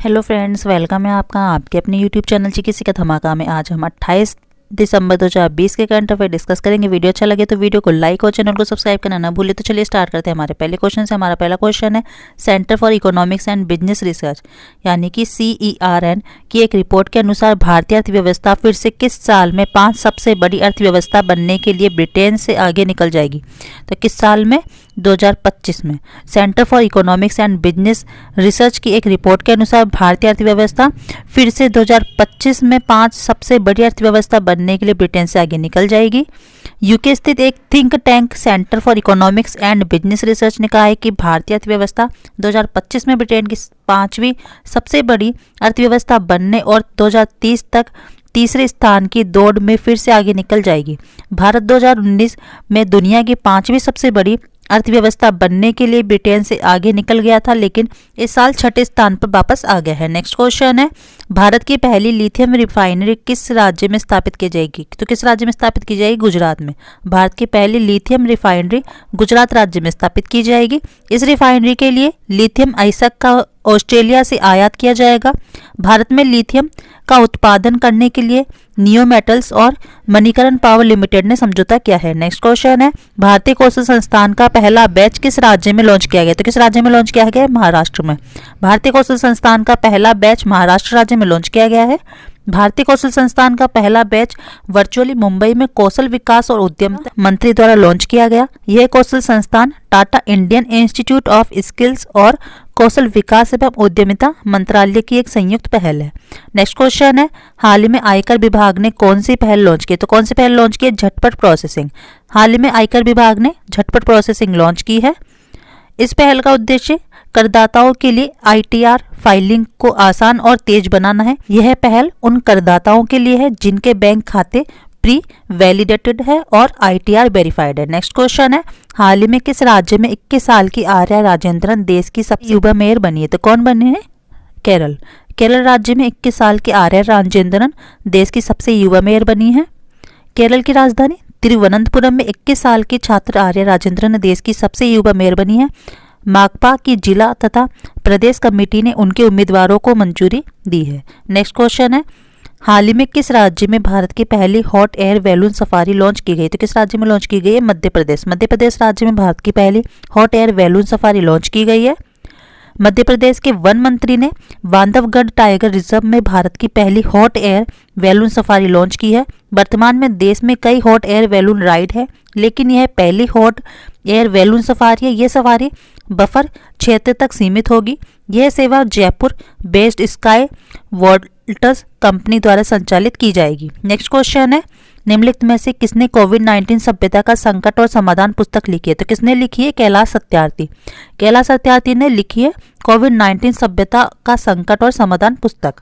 Hello friends, welcome है आपका आपके अपने यूट्यूब चैनल चिकित्सा का धमाका में। आज हम 28 दिसंबर 2020 के करंट अफेयर डिस्कस करेंगे। वीडियो अच्छा लगे तो वीडियो को लाइक और चैनल को सब्सक्राइब करना ना भूले। तो चलिए स्टार्ट करते हैं हमारे पहले क्वेश्चन से। हमारा पहला क्वेश्चन है, centre for economics and business research यानी कि CERN की एक रिपोर्ट के अनुसार भारतीय अर्थव्यवस्था फिर से किस साल में 5 सबसे बड़ी अर्थव्यवस्था बनने के लिए ब्रिटेन से आगे निकल जाएगी? तो किस साल में? 2025 में। Centre for economics and business research की एक रिपोर्ट के अनुसार भारतीय अर्थव्यवस्था फिर से 2025 में 5 सबसे बड़ी अर्थव्यवस्था बनने के लिए ब्रिटेन से आगे निकल जाएगी। यूके स्थित एक think tank centre for economics and business research ने कहा है कि भारतीय अर्थव्यवस्था 2025 में ब्रिटेन की 5वीं सबसे बड़ी अर्थव्यवस्था बनने और 2030 तक तीसरे स्थान की दौड़ में फिर से आगे निकल जाएगी। भारत 2019 में दुनिया की 5वीं सबसे बड़ी अर्थव्यवस्था बनने के लिए ब्रिटेन से आगे निकल गया था, लेकिन इस साल 6ठे स्थान पर वापस आ गया है। नेक्स्ट क्वेश्चन है, भारत की पहली लिथियम रिफाइनरी किस राज्य में स्थापित की जाएगी? तो किस राज्य में स्थापित की जाएगी? गुजरात में। भारत की पहली लिथियम रिफाइनरी गुजरात राज्य में स्थापित की जाएगी। इस रिफाइनरी के लिए लिथियम आइसक का ऑस्ट्रेलिया से आयात किया जाएगा। भारत में लिथियम का उत्पादन करने के लिए नियो मेटल्स और मणिकरण पावर लिमिटेड ने समझौता किया है। नेक्स्ट क्वेश्चन है, भारतीय कौशल संस्थान का पहला बैच किस राज्य में लॉन्च किया गया? तो किस राज्य में लॉन्च किया गया? महाराष्ट्र में। भारतीय कौशल संस्थान का पहला बैच महाराष्ट्र राज्य में लॉन्च किया गया है। भारतीय कौशल संस्थान का पहला बैच वर्चुअली मुंबई में कौशल विकास और उद्यमिता मंत्री द्वारा लॉन्च किया गया। यह कौशल संस्थान Tata Indian institute of skills और कौशल विकास एवं उद्यमिता मंत्रालय की एक संयुक्त पहल है। नेक्स्ट क्वेश्चन है, हाल ही में आयकर विभाग ने कौन सी पहल लॉन्च की? तो कौन सी पहल लॉन्च की है? झटपट प्रोसेसिंग। हाल ही में आयकर विभाग ने झटपट प्रोसेसिंग लॉन्च की है। इस पहल का उद्देश्य करदाताओं के लिए ITR फाइलिंग को आसान और तेज बनाना है। यह पहल उन करदाताओं के लिए है जिनके बैंक खाते प्री वैलिडेटेड है और ITR वेरीफाइड है। नेक्स्ट क्वेश्चन है, हाल ही में किस राज्य में 21 साल की आर्या राजेंद्रन देश की सबसे युवा मेयर बनी है? तो कौन बनी है? केरल। केरल राज्य में 21 साल की आर्या राजेंद्रन देश की सबसे युवा मेयर बनी है। केरल की राजधानी तिरुवनंतपुरम में 21 साल की छात्र आर्या राजेंद्रन देश की सबसे युवा मेयर बनी है। माकपा की जिला तथा प्रदेश कमेटी ने उनके उम्मीदवारों को मंजूरी दी है। नेक्स्ट क्वेश्चन है, हाल ही में किस राज्य में भारत की पहली hot air balloon safari launch की गई? तो किस राज्य में लॉन्च की गई है? मध्य प्रदेश। मध्य प्रदेश राज्य में भारत की पहली hot air balloon safari launch की गई है। मध्य प्रदेश के वन मंत्री ने बांधवगढ़ टाइगर रिजर्व में भारत की पहली hot air balloon safari launch की है। वर्तमान में देश में कई हॉट एयर बैलून राइड है, लेकिन यह पहली हॉट एयर बैलून सफारी है। यह सफारी बफर क्षेत्र तक सीमित होगी। यह सेवा जयपुर बेस्ड स्काई वॉल्टस कंपनी द्वारा संचालित की जाएगी। नेक्स्ट क्वेश्चन है, निम्नलिखित में से किसने कोविड-19 सभ्यता का संकट और समाधान पुस्तक लिखी है? तो किसने लिखी है? कैलाश सत्यार्थी। कैलाश सत्यार्थी ने लिखी है कोविड-19 सभ्यता का संकट और समाधान पुस्तक।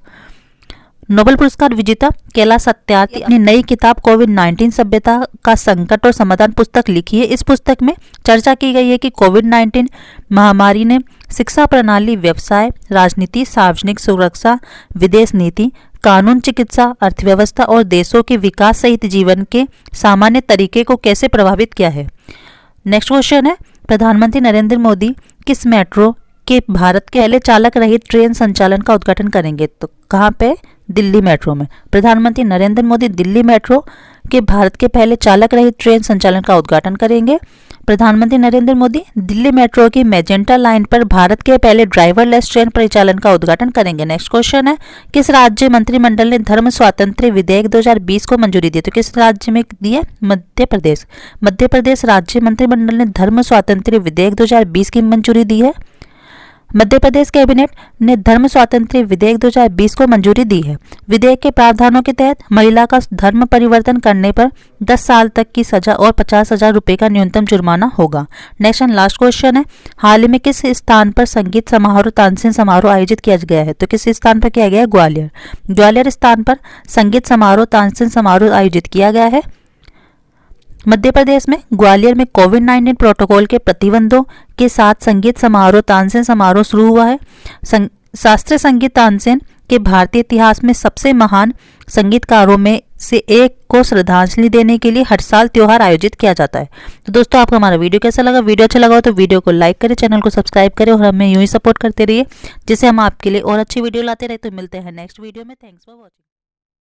नोबेल पुरस्कार विजेता कैलाश सत्यार्थी अपनी नई किताब कोविड-19 सभ्यता का संकट और समाधान पुस्तक लिखी है। इस पुस्तक में चर्चा की गई है कि कोविड-19 महामारी ने शिक्षा प्रणाली, व्यवसाय, राजनीति, सार्वजनिक सुरक्षा, विदेश नीति, कानून, चिकित्सा, अर्थव्यवस्था और देशों के विकास सहित जीवन के सामान्य तरीके को कैसे प्रभावित किया है। नेक्स्ट क्वेश्चन है, प्रधानमंत्री नरेंद्र मोदी किस मेट्रो के भारत के पहले चालक रहित ट्रेन संचालन का उद्घाटन करेंगे? तो कहाँ पे? दिल्ली मेट्रो में। प्रधानमंत्री नरेंद्र मोदी दिल्ली मेट्रो के भारत के पहले चालक रहित ट्रेन संचालन का उद्घाटन करेंगे। प्रधानमंत्री नरेंद्र मोदी दिल्ली मेट्रो की मैजेंटा लाइन पर भारत के पहले ड्राइवरलेस ट्रेन परिचालन का उद्घाटन करेंगे। नेक्स्ट क्वेश्चन है, किस राज्य मंत्रिमंडल ने धर्म स्वातंत्र्य विधेयक 2020 को मंजूरी दी? तो किस राज्य में दी है? मध्य प्रदेश। मध्य प्रदेश राज्य मंत्रिमंडल ने धर्म स्वातंत्र्य विधेयक 2020 की मंजूरी दी है। मध्य प्रदेश कैबिनेट ने धर्म स्वातंत्र्य विधेयक 2020 को मंजूरी दी है। विधेयक के प्रावधानों के तहत महिला का धर्म परिवर्तन करने पर 10 साल तक की सजा और 50,000 रुपए का न्यूनतम जुर्माना होगा। नेक्स्ट एंड लास्ट क्वेश्चन है, हाल ही में किस स्थान पर संगीत समारोह तानसेन समारोह आयोजित किया गया है? तो किस स्थान पर किया गया है? ग्वालियर। ग्वालियर स्थान पर संगीत समारोह तानसेन समारोह आयोजित किया गया है। मध्य प्रदेश में ग्वालियर में कोविड-19 प्रोटोकॉल के प्रतिबंधों के साथ संगीत समारोह तानसेन समारोह शुरू हुआ है। शास्त्रीय संगीत तानसेन के भारतीय इतिहास में सबसे महान संगीतकारों में से एक को श्रद्धांजलि देने के लिए हर साल त्योहार आयोजित किया जाता है। तो दोस्तों आपको हमारा वीडियो कैसा लगा? वीडियो अच्छा लगा हो तो वीडियो को लाइक करें, चैनल को सब्सक्राइब करें और हमें यूं ही सपोर्ट करते रहिए, जिससे हम आपके लिए और अच्छी वीडियो लाते रहे। तो मिलते हैं नेक्स्ट वीडियो में। Thanks for watching.